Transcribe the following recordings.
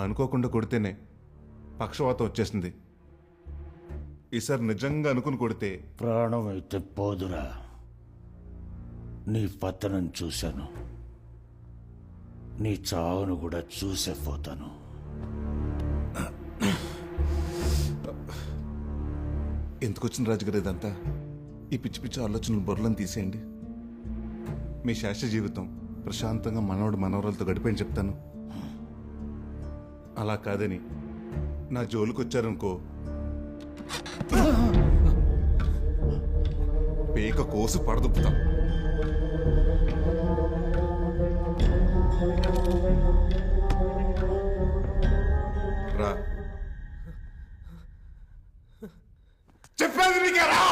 అనుకోకుండా కొడితేనే పక్షవాతం వచ్చేసింది. ఈసారి నిజంగా అనుకుని కొడితే ప్రాణం అయితే పోదురా. నీ పతనం చూశాను, నీ చావును కూడా చూసే పోతాను. ఎందుకు వచ్చిన రాజుగారు ఇదంతా? ఈ పిచ్చి పిచ్చి ఆలోచనలు బొర్రలను తీసేయండి. మీ శాస్త్ర జీవితం ప్రశాంతంగా మనవడు మనవరాలతో గడిపోయి చెప్తాను. అలా కాదని నా జోలికి వచ్చారనుకో, పేక కోసు పడదుపుతాం. రా, చెప్పేది నీకే రా.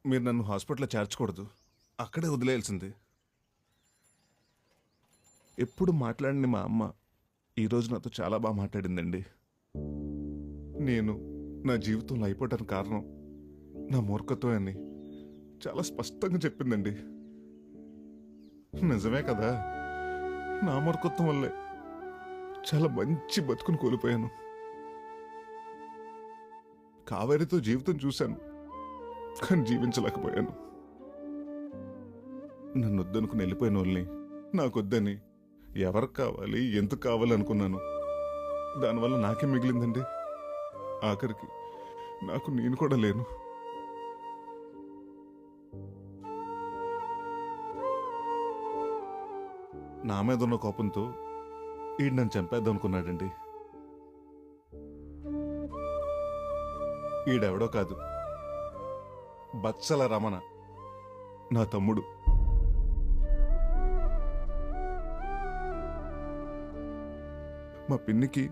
మీరు నన్ను హాస్పిటల్లో చేర్చకూడదు, అక్కడే వదిలేయాల్సింది. ఎప్పుడు మాట్లాడిన మా అమ్మ ఈరోజు నాతో చాలా బాగా మాట్లాడిందండి. నేను నా జీవితంలో అయిపోవటానికి కారణం నా మూర్ఖత్వం అని చాలా స్పష్టంగా చెప్పిందండి. నిజమే కదా, నా మూర్ఖత్వం వల్లే చాలా మంచి బతుకుని కోల్పోయాను. కావేరితో జీవితం చూశాను, కానీ జీవించలేకపోయాను. నన్ను వద్దనుకుని వెళ్ళిపోయిన వాళ్ళని నాకొద్దని ఎవరికి కావాలి, ఎందుకు కావాలి అనుకున్నాను. దానివల్ల నాకే మిగిలిందండి. ఆఖరికి నాకు నేను కూడా లేను. నా మీద ఉన్న కోపంతో ఈడు నన్ను చంపేద్దాం అనుకున్నాడండి. ఈడెవడో కాదు, బత్సల రమణ, నా తమ్ముడు. మా పిన్నికి